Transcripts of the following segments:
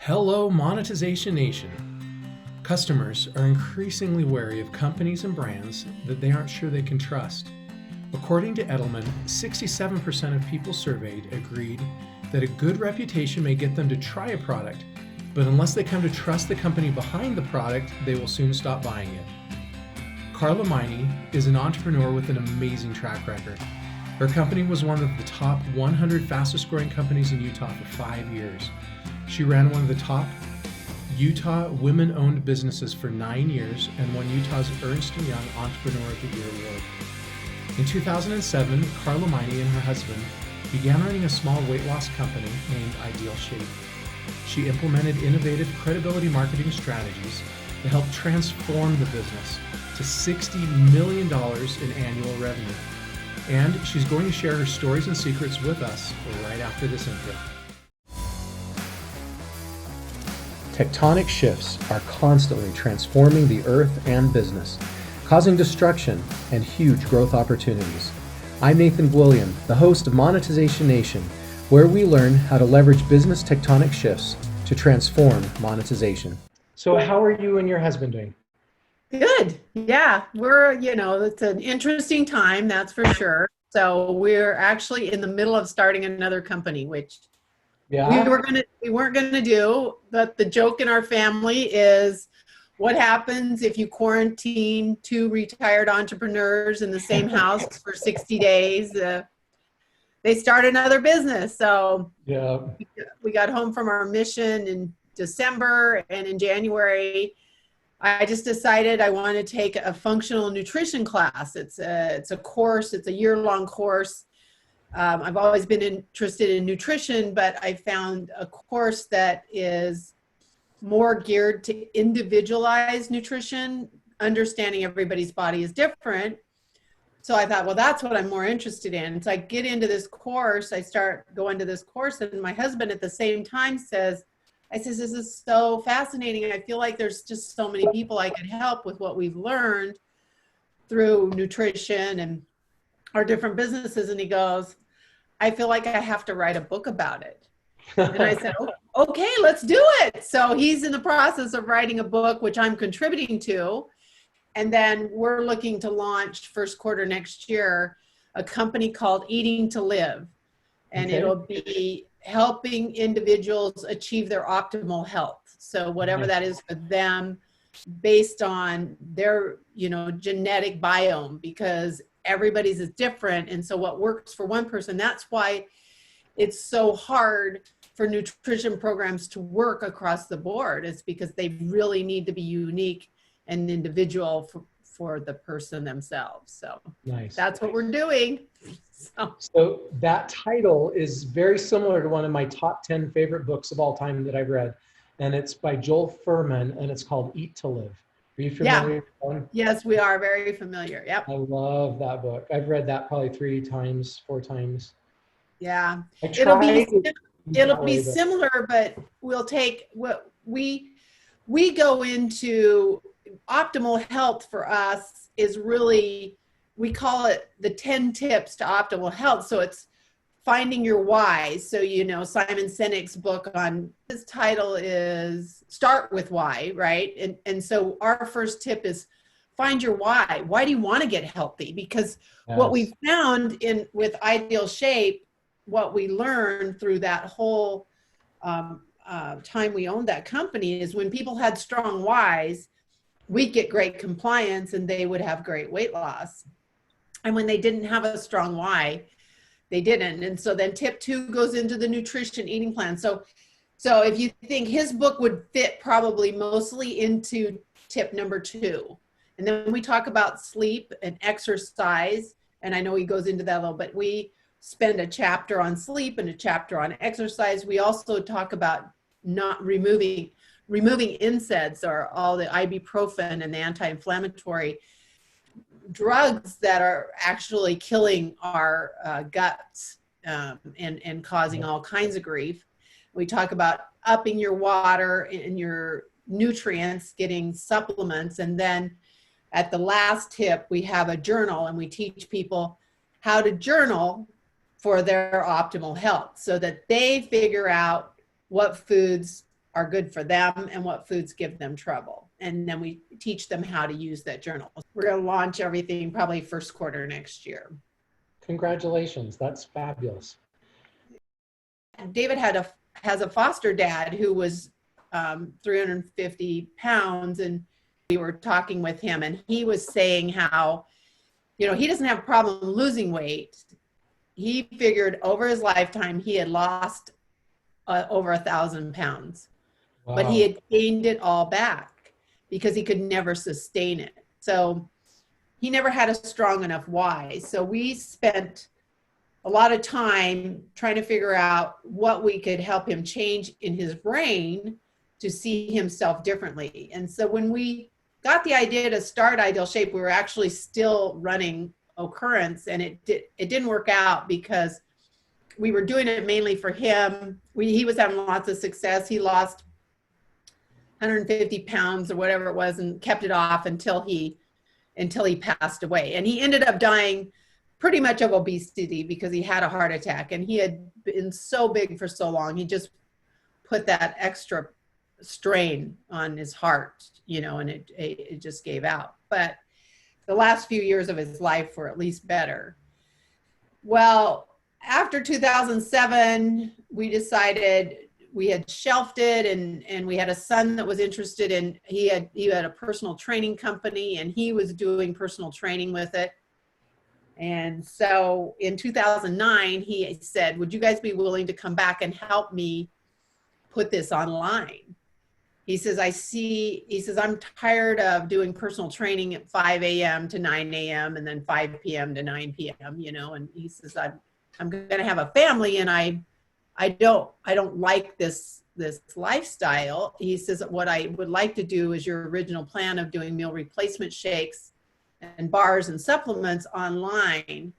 Hello, Monetization Nation. Customers are increasingly wary of companies and brands that they aren't sure they can trust. According to Edelman, 67% of people surveyed agreed that a good reputation may get them to try a product, but unless they come to trust the company behind the product, they will soon stop buying it. Carla Meine is an entrepreneur with an amazing track record. Her company was one of the top 100 fastest growing companies in Utah for 5 years. She ran one of the top Utah women-owned businesses for 9 years and won Utah's Ernst & Young Entrepreneur of the Year award. In 2007, Carla Meine and her husband began running a small weight loss company named IdealShape. She implemented innovative credibility marketing strategies to help transform the business to $60 million in annual revenue. And she's going to share her stories and secrets with us right after this intro. Tectonic shifts are constantly transforming the earth and business, causing destruction and huge growth opportunities. I'm Nathan William, the host of Monetization Nation, where we learn how to leverage business tectonic shifts to transform monetization. So how are you and your husband doing? Good. Yeah, it's an interesting time, that's for sure. So we're actually in the middle of starting another company, which we weren't gonna do, but the joke in our family is what happens if you quarantine two retired entrepreneurs in the same house for 60 days? They start another business. So Yeah. we got home from our mission in December, and in January, I just decided I want to take a functional nutrition class. It's a course. It's a year-long course. I've always been interested in nutrition, but I found a course that is more geared to individualized nutrition. Understanding everybody's body is different. So I thought, well, that's what I'm more interested in. So I get into this course. I start going to this course, and my husband at the same time says, this is so fascinating. I feel like there's just so many people I could help with what we've learned through nutrition and our different businesses. And he goes, I feel like I have to write a book about it. And I said, okay, let's do it. So he's in the process of writing a book, which I'm contributing to. And then we're looking to launch first quarter next year, a company called Eating to Live. And it'll be helping individuals achieve their optimal health. So whatever that is for them, based on their, genetic biome, because everybody's is different. And so what works for one person, that's why it's so hard for nutrition programs to work across the board. It's because they really need to be unique and individual for the person themselves. So That's what we're doing. So that title is very similar to one of my top 10 favorite books of all time that I've read. And it's by Joel Furman, and it's called Eat to Live. Are you familiar with that one? Yes, we are very familiar. Yep. I love that book. I've read that probably 3 times, 4 times. Yeah. It'll be similar, but we'll take what we go into. Optimal health for us is really, we call it the 10 tips to optimal health. So it's finding your why. So, Simon Sinek's book on his title is Start with Why, right? And so our first tip is find your why. Why do you want to get healthy? Because what we found with IdealShape, what we learned through that whole time we owned that company is when people had strong whys, we'd get great compliance and they would have great weight loss. And when they didn't have a strong why, they didn't. And so then tip 2 goes into the nutrition eating plan. So if you think his book would fit probably mostly into tip number 2. And then we talk about sleep and exercise. And I know he goes into that a little, but we spend a chapter on sleep and a chapter on exercise. We also talk about not removing NSAIDs, or all the ibuprofen and the anti-inflammatory drugs that are actually killing our guts and causing all kinds of grief. We talk about upping your water and your nutrients, getting supplements. And then at the last tip, we have a journal, and we teach people how to journal for their optimal health so that they figure out what foods are good for them and what foods give them trouble. And then we teach them how to use that journal. We're going to launch everything probably first quarter next year. Congratulations. That's fabulous. David has a foster dad who was 350 pounds, and we were talking with him, and he was saying how, you know, he doesn't have a problem losing weight. He figured over his lifetime he had lost over 1,000 pounds. Wow. But he had gained it all back because he could never sustain it. So he never had a strong enough why. So we spent a lot of time trying to figure out what we could help him change in his brain to see himself differently. And so when we got the idea to start IdealShape, we were actually still running Occurrence, and it didn't work out because we were doing it mainly for him. He was having lots of success. He lost 150 pounds or whatever it was and kept it off until he passed away. And he ended up dying pretty much of obesity because he had a heart attack, and he had been so big for so long. He just put that extra strain on his heart, you know, and it just gave out. But the last few years of his life were at least better. Well, after 2007, we decided we had shelved it, and we had a son that was interested in, he had a personal training company, and he was doing personal training with it. And so in 2009, he said, would you guys be willing to come back and help me put this online? He says, I'm tired of doing personal training at 5 a.m. to 9 a.m. and then 5 p.m. to 9 p.m., you know, and he says, I'm going to have a family, and I don't like this lifestyle. He says, what I would like to do is your original plan of doing meal replacement shakes and bars and supplements online.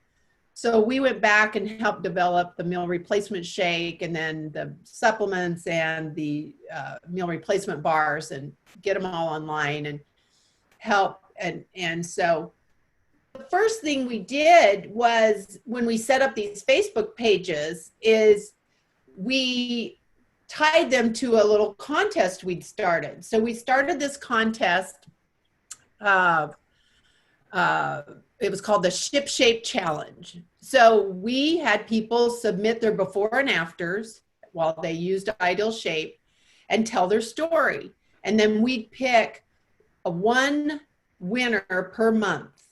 So we went back and helped develop the meal replacement shake, and then the supplements and the meal replacement bars, and get them all online and help. And so the first thing we did was, when we set up these Facebook pages, is we tied them to a little contest we'd started. So we started this contest. It was called the Ship Shape Challenge. So we had people submit their before and afters while they used IdealShape and tell their story. And then we'd pick one winner per month.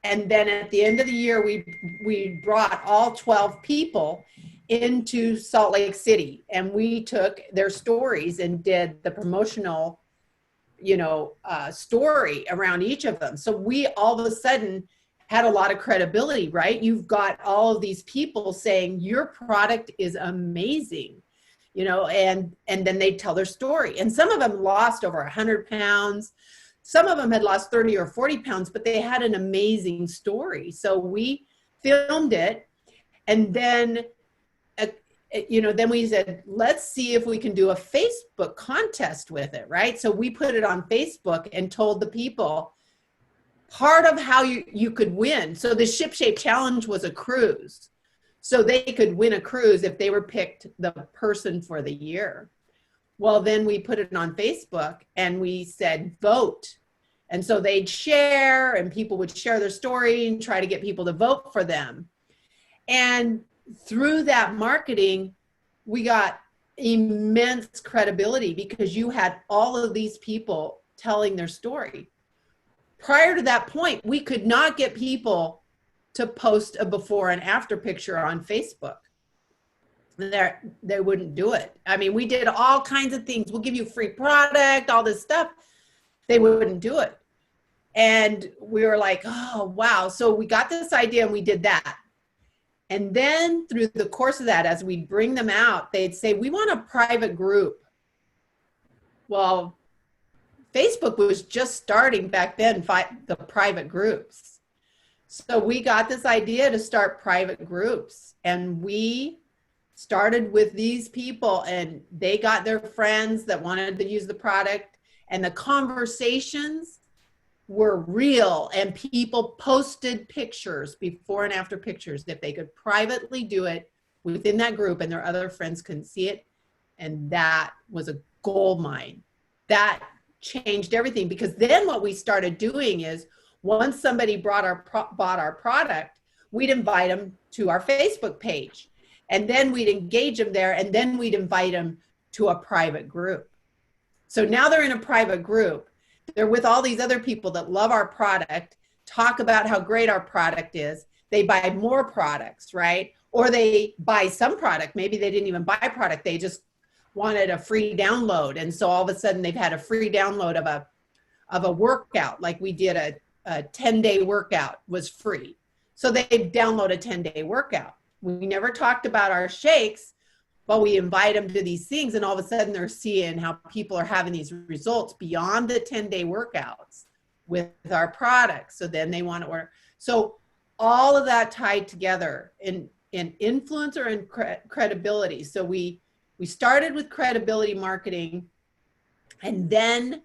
And then at the end of the year, we brought all 12 people into Salt Lake City, and we took their stories and did the promotional, you know, story around each of them. So we all of a sudden had a lot of credibility, right? You've got all of these people saying your product is amazing, you know, and then they tell their story. And some of them lost over 100 pounds. Some of them had lost 30 or 40 pounds, but they had an amazing story. So we filmed it, and then you know, then we said, let's see if we can do a Facebook contest with it, right? So we put it on Facebook and told the people part of how you could win. So the Ship Shape Challenge was a cruise. So they could win a cruise if they were picked the person for the year. Well, then we put it on Facebook and we said, vote. And so they'd share, and people would share their story and try to get people to vote for them. And through that marketing, we got immense credibility because you had all of these people telling their story. Prior to that point, we could not get people to post a before and after picture on Facebook. They wouldn't do it. I mean, we did all kinds of things. We'll give you free product, all this stuff. They wouldn't do it. And we were like, oh, wow. So we got this idea and we did that. And then through the course of that, as we bring them out, they'd say, we want a private group. Well, Facebook was just starting back then, the private groups. So we got this idea to start private groups, and we started with these people, and they got their friends that wanted to use the product, and the conversations were real, and people posted pictures, before and after pictures, if they could privately do it within that group and their other friends couldn't see it. And that was a gold mine. That changed everything, because then what we started doing is once somebody bought our product, we'd invite them to our Facebook page, and then we'd engage them there, and then we'd invite them to a private group. So now they're in a private group. They're with all these other people that love our product, talk about how great our product is. They buy more products, right? Or they buy some product. Maybe they didn't even buy product. They just wanted a free download. And so all of a sudden they've had a free download of a workout. Like we did a 10-day workout was free. So they download a 10-day workout. We never talked about our shakes, but we invite them to these things, and all of a sudden they're seeing how people are having these results beyond the 10-day workouts with our products. So then they want to order. So all of that tied together in influencer and credibility. So we started with credibility marketing, and then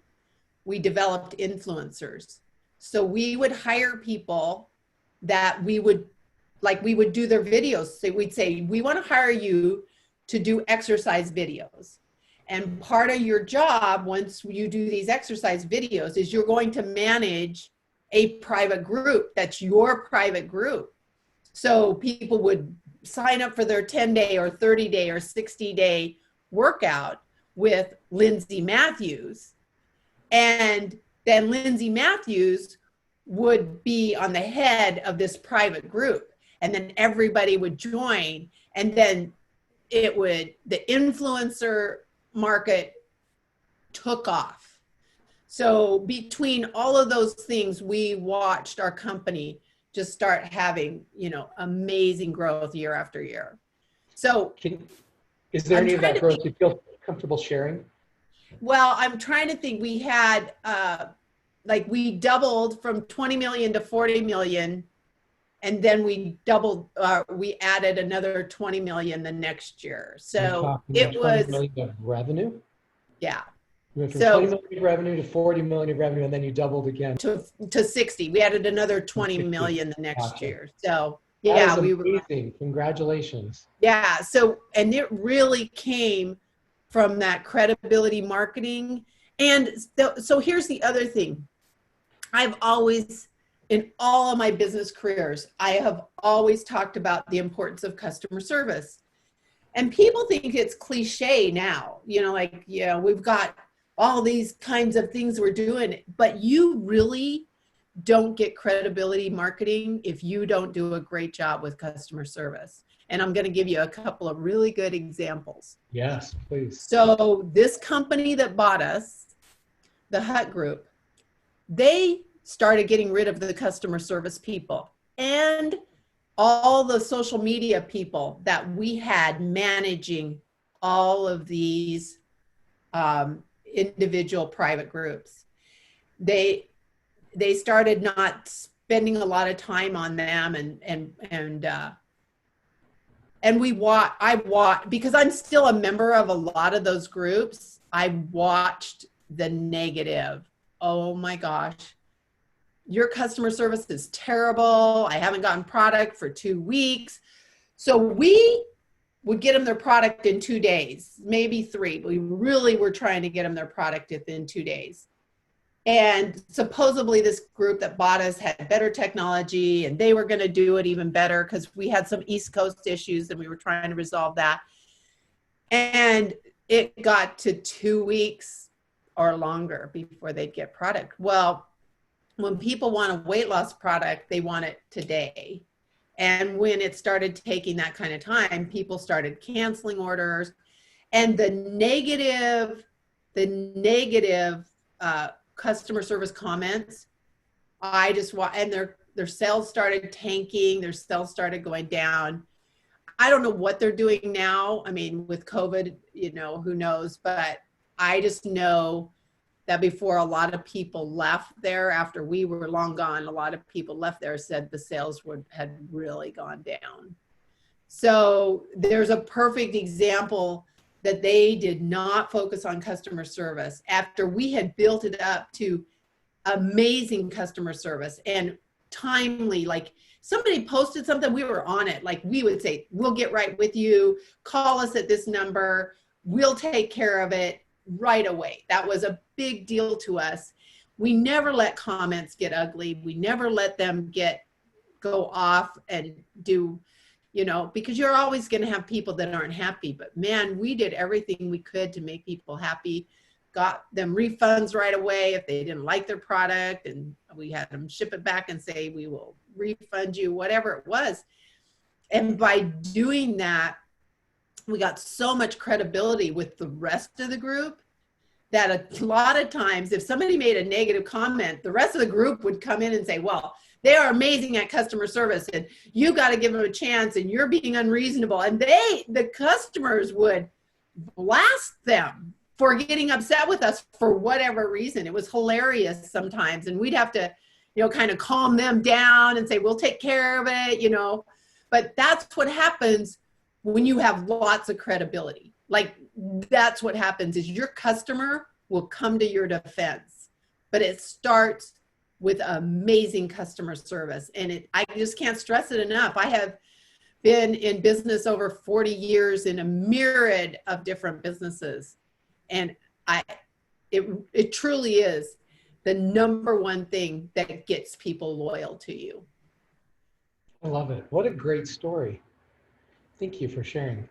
we developed influencers. So we would hire people that we would do their videos. So we'd say, we want to hire you to do exercise videos. And part of your job, once you do these exercise videos, is you're going to manage a private group. That's your private group. So people would sign up for their 10-day or 30-day or 60-day workout with Lindsay Matthews. And then Lindsay Matthews would be on the head of this private group. And then everybody would join. And then the influencer market took off. So between all of those things, we watched our company just start having, amazing growth year after year. So is there any of that growth you feel comfortable sharing? Well, I'm trying to think. We had, we doubled from 20 million to 40 million. And then we doubled, we added another 20 million the next year. So it was 20 million of revenue? Yeah. We went from 20 million of revenue to 40 million of revenue, and then you doubled again. To 60. We added another 20 million the next year. So yeah, we were amazing. Congratulations. Yeah. So, and it really came from that credibility marketing. And so here's the other thing. I've always, in all of my business careers, I have always talked about the importance of customer service. And people think it's cliche now, we've got all these kinds of things we're doing, but you really don't get credibility marketing if you don't do a great job with customer service. And I'm going to give you a couple of really good examples. Yes, please. So this company that bought us, the Hut Group, they started getting rid of the customer service people and all the social media people that we had managing all of these individual private groups. They started not spending a lot of time on them, and I watched, because I'm still a member of a lot of those groups. I watched the negative. Oh my gosh. Your customer service is terrible. I haven't gotten product for 2 weeks. So we would get them their product in 2 days, maybe 3. We really were trying to get them their product within 2 days. And supposedly this group that bought us had better technology, and they were going to do it even better because we had some East Coast issues and we were trying to resolve that. And it got to 2 weeks or longer before they'd get product. Well, when people want a weight loss product, they want it today. And when it started taking that kind of time, people started canceling orders. And the negative customer service comments, I just want, and their sales started tanking, their sales started going down. I don't know what they're doing now. I mean, with COVID, who knows, but I just know that before a lot of people left there, after we were long gone, a lot of people left there, said the sales had really gone down. So there's a perfect example that they did not focus on customer service after we had built it up to amazing customer service and timely. Like somebody posted something, we were on it. Like we would say, we'll get right with you, call us at this number, we'll take care of it. right away. That was a big deal to us. We never let comments get ugly. We never let them go off and do, you know, because you're always going to have people that aren't happy. But man, we did everything we could to make people happy, got them refunds right away if they didn't like their product, and we had them ship it back and say, we will refund you, whatever it was. And by doing that, we got so much credibility with the rest of the group that a lot of times if somebody made a negative comment, the rest of the group would come in and say, well, they are amazing at customer service and you got to give them a chance and you're being unreasonable. And the customers would blast them for getting upset with us for whatever reason. It was hilarious sometimes. And we'd have to, you know, kind of calm them down and say, we'll take care of it, you know. But that's what happens when you have lots of credibility. Like, that's what happens is your customer will come to your defense. But it starts with amazing customer service. And I just can't stress it enough. I have been in business over 40 years in a myriad of different businesses. And it truly is the number one thing that gets people loyal to you. I love it. What a great story. Thank you for sharing.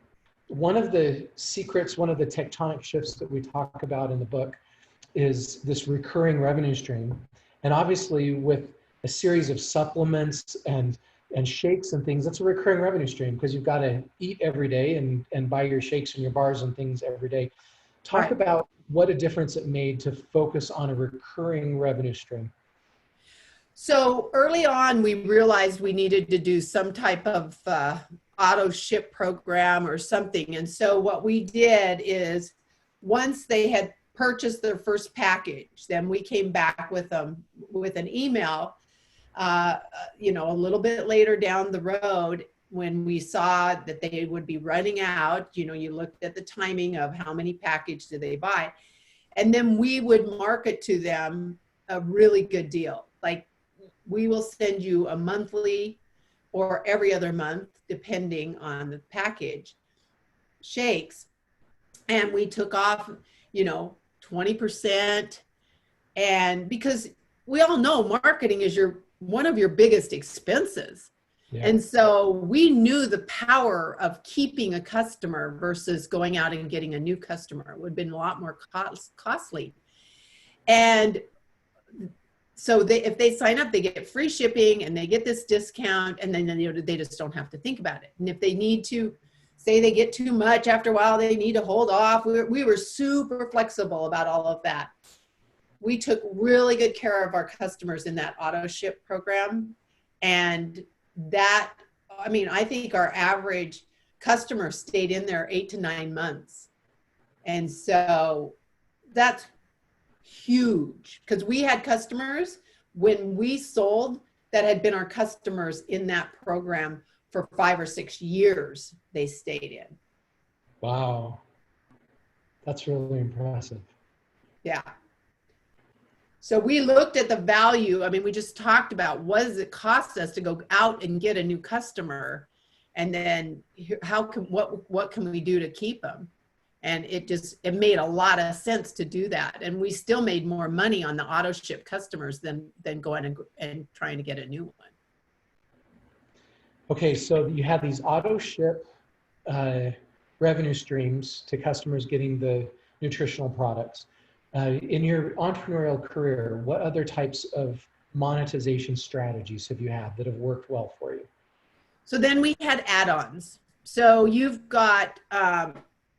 One of the secrets, one of the tectonic shifts that we talk about in the book is this recurring revenue stream. And obviously with a series of supplements and shakes and things, that's a recurring revenue stream because you've got to eat every day and buy your shakes and your bars and things every day. Talk about what a difference it made to focus on a recurring revenue stream. So early on, we realized we needed to do some type of auto ship program or something. And so what we did is once they had purchased their first package, then we came back with them with an email, you know, a little bit later down the road when we saw that they would be running out. You know, you looked at the timing of how many packages did they buy. And then we would market to them a really good deal. Like, we will send you a monthly or every other month, depending on the package, shakes. And we took off, you know, 20%. And because we all know marketing is one of your biggest expenses. Yeah. And so we knew the power of keeping a customer versus going out and getting a new customer. It would have been a lot more costly. And so if they sign up, they get free shipping and they get this discount, and then you know, they just don't have to think about it. And if they need to, say they get too much after a while, they need to hold off. We were super flexible about all of that. We took really good care of our customers in that auto ship program. And that, I mean, I think our average customer stayed in there 8 to 9 months. And so that's huge, because we had customers when we sold that had been our customers in that program for 5 or 6 years. They stayed in. Wow. That's really impressive. Yeah. So we looked at the value. I mean, we just talked about what does it cost us to go out and get a new customer, and then what can we do to keep them? And it made a lot of sense to do that. And we still made more money on the auto ship customers than going and trying to get a new one. Okay, so you had these auto ship revenue streams to customers getting the nutritional products. In your entrepreneurial career, what other types of monetization strategies have you had that have worked well for you? So then we had add-ons. So you've got,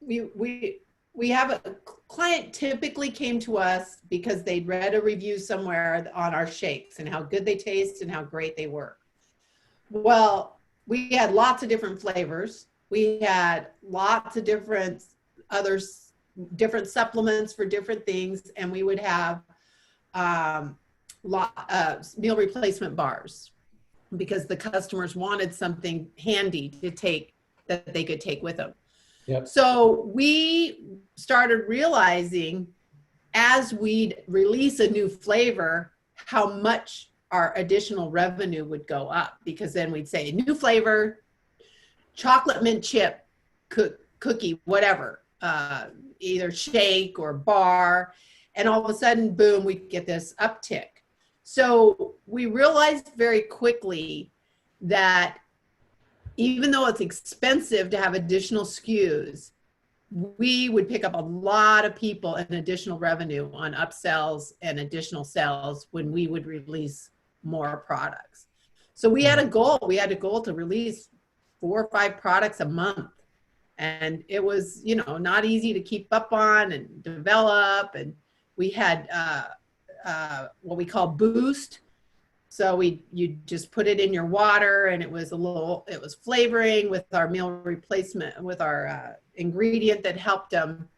we have a client typically came to us because they'd read a review somewhere on our shakes and how good they taste and how great they work. Well, we had lots of different flavors. We had lots of different supplements for different things. And we would have meal replacement bars because the customers wanted something handy to take that they could take with them. Yep. So we started realizing as we'd release a new flavor, how much our additional revenue would go up, because then we'd say new flavor, chocolate mint chip, cookie, whatever, either shake or bar. And all of a sudden, boom, we get this uptick. So we realized very quickly that even though it's expensive to have additional SKUs, we would pick up a lot of people and additional revenue on upsells and additional sales when we would release more products. So we had a goal. We had a goal to release 4 or 5 products a month. And it was, you know, not easy to keep up on and develop. And we had what we call boost. So you just put it in your water, and it was flavoring with our meal replacement, with our ingredient that helped them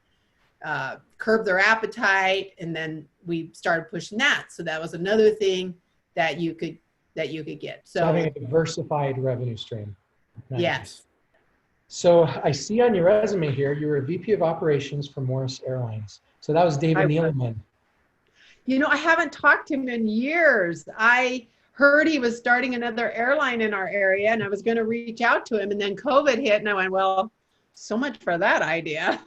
curb their appetite. And then we started pushing that. So that was another thing that you could get. So having a diversified revenue stream. Nice. Yes. So I see on your resume here, you were a VP of operations for Morris Airlines. So that was David Edelman. You know, I haven't talked to him in years. I heard he was starting another airline in our area, and I was going to reach out to him, and then COVID hit, and I went, well, so much for that idea.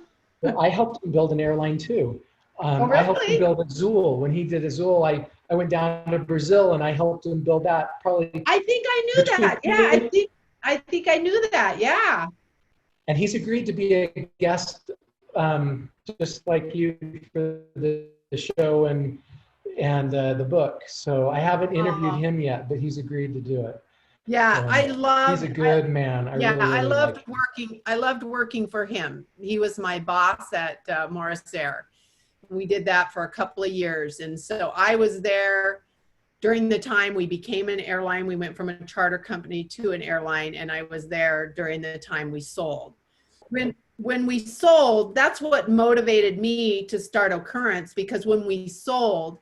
I helped him build an airline too. Oh, really? I helped him build Azul. When he did Azul, I went down to Brazil and I helped him build that. Probably. I think I knew that. Yeah, I think I knew that. Yeah. And he's agreed to be a guest, just like you, for the show and the book. So I haven't interviewed him yet, but he's agreed to do it. Yeah, he's a good man. I loved working for him. He was my boss at Morris Air. We did that for a couple of years. And so I was there during the time we became an airline. We went from a charter company to an airline, and I was there during the time we sold. When we sold, that's what motivated me to start Occurrence, because when we sold,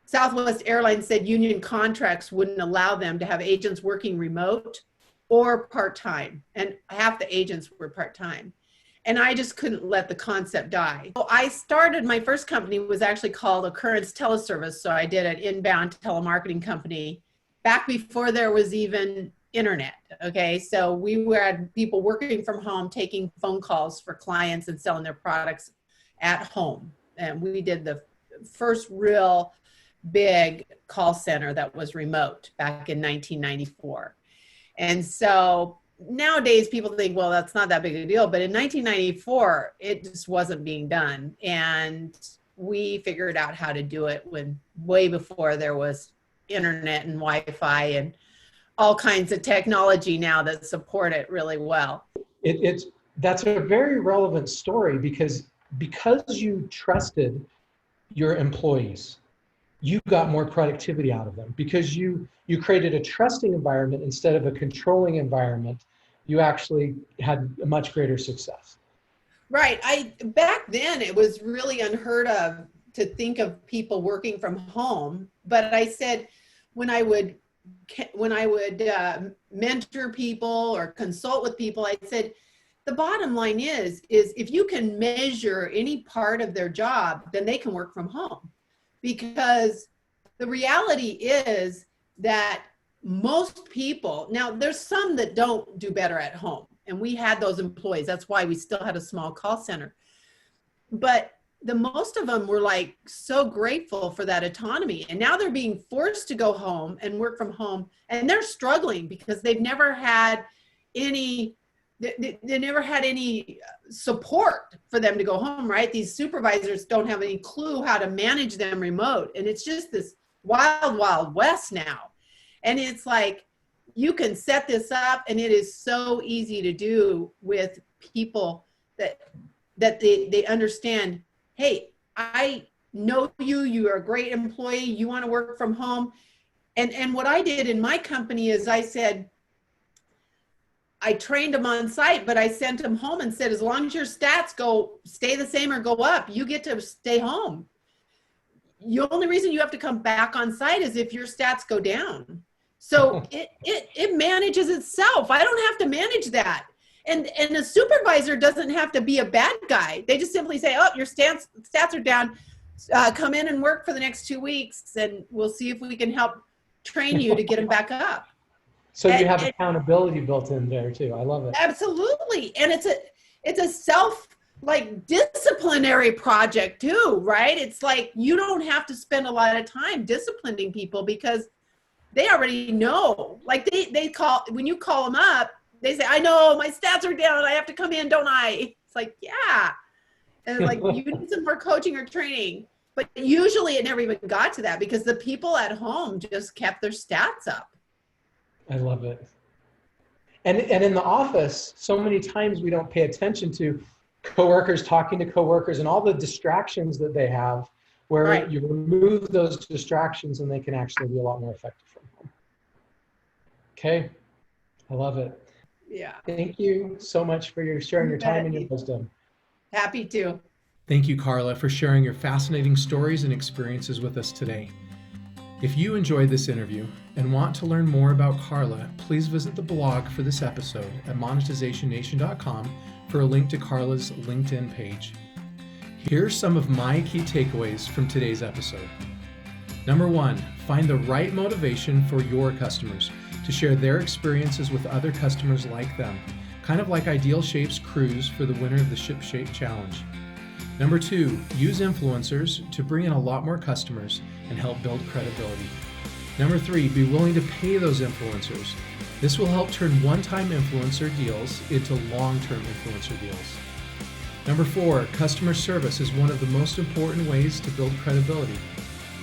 Southwest Airlines said union contracts wouldn't allow them to have agents working remote or part-time, and half the agents were part-time. And I just couldn't let the concept die. So I started, my first company was actually called Occurrence Teleservice. So I did an inbound telemarketing company back before there was even internet. Okay. So we had people working from home, taking phone calls for clients and selling their products at home. And we did the first real big call center that was remote back in 1994. And so nowadays people think, well, that's not that big a deal. But in 1994, it just wasn't being done. And we figured out how to do it way before there was internet and Wi-Fi and all kinds of technology now that support it really well. That's a very relevant story because you trusted your employees, you got more productivity out of them. Because you created a trusting environment instead of a controlling environment, you actually had a much greater success. Right. Back then it was really unheard of to think of people working from home. But I said, when I would mentor people or consult with people, I said, the bottom line is if you can measure any part of their job, then they can work from home. Because the reality is that most people, now there's some that don't do better at home, and we had those employees. That's why we still had a small call center. But the most of them were like so grateful for that autonomy. And now they're being forced to go home and work from home, and they're struggling because they've never had any support for them to go home, right? These supervisors don't have any clue how to manage them remote. And it's just this wild, wild west now. And it's like, you can set this up, and it is so easy to do with people that they understand, hey, I know you're a great employee, you want to work from home. And what I did in my company is I said, I trained them on site, but I sent them home and said, as long as your stats stay the same or go up, you get to stay home. The only reason you have to come back on site is if your stats go down. So it manages itself. I don't have to manage that. And a supervisor doesn't have to be a bad guy. They just simply say, oh, your stats are down. Come in and work for the next 2 weeks, and we'll see if we can help train you to get them back up. So you have accountability built in there too. I love it. Absolutely. And it's a like disciplinary project too, right? It's like you don't have to spend a lot of time disciplining people because they already know. Like they call, when you call them up, they say, I know my stats are down. I have to come in, don't I? It's like, yeah. And like, you need some more coaching or training. But usually it never even got to that because the people at home just kept their stats up. I love it. And in the office, so many times we don't pay attention to coworkers talking to coworkers and all the distractions that they have, where Right. you remove those distractions and they can actually be a lot more effective from home. Okay, I love it. Yeah. Thank you so much for sharing your time and your wisdom. Happy to. Thank you, Carla, for sharing your fascinating stories and experiences with us today. If you enjoyed this interview and want to learn more about Carla, please visit the blog for this episode at monetizationnation.com for a link to Carla's LinkedIn page. Here are some of my key takeaways from today's episode. Number 1, find the right motivation for your customers to share their experiences with other customers like them, kind of like IdealShape's cruise for the winner of the ShipShape Challenge. Number 2, use influencers to bring in a lot more customers and help build credibility. Number 3, be willing to pay those influencers. This will help turn one-time influencer deals into long-term influencer deals. Number 4, customer service is one of the most important ways to build credibility.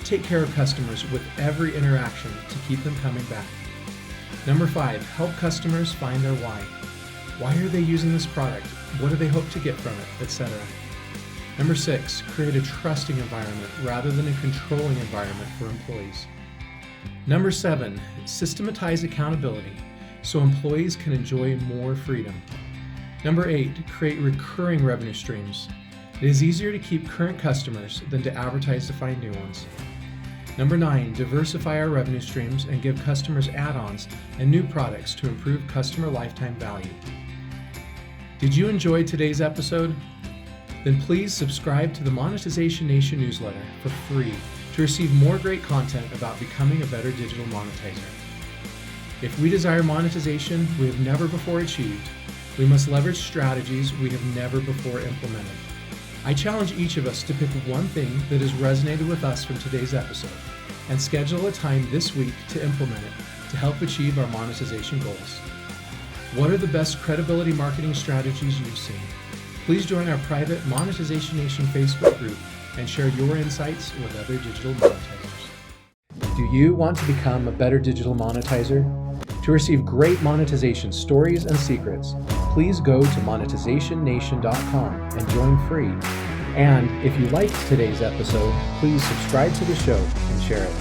Take care of customers with every interaction to keep them coming back. Number 5, help customers find their why. Why are they using this product? What do they hope to get from it, etc. Number 6, create a trusting environment rather than a controlling environment for employees. Number 7, systematize accountability so employees can enjoy more freedom. Number 8, create recurring revenue streams. It is easier to keep current customers than to advertise to find new ones. Number 9, diversify our revenue streams and give customers add-ons and new products to improve customer lifetime value. Did you enjoy today's episode? Then please subscribe to the Monetization Nation newsletter for free to receive more great content about becoming a better digital monetizer. If we desire monetization we have never before achieved, we must leverage strategies we have never before implemented. I challenge each of us to pick one thing that has resonated with us from today's episode and schedule a time this week to implement it to help achieve our monetization goals. What are the best credibility marketing strategies you've seen? Please join our private Monetization Nation Facebook group and share your insights with other digital monetizers. Do you want to become a better digital monetizer? To receive great monetization stories and secrets, please go to monetizationnation.com and join free. And if you liked today's episode, please subscribe to the show and share it.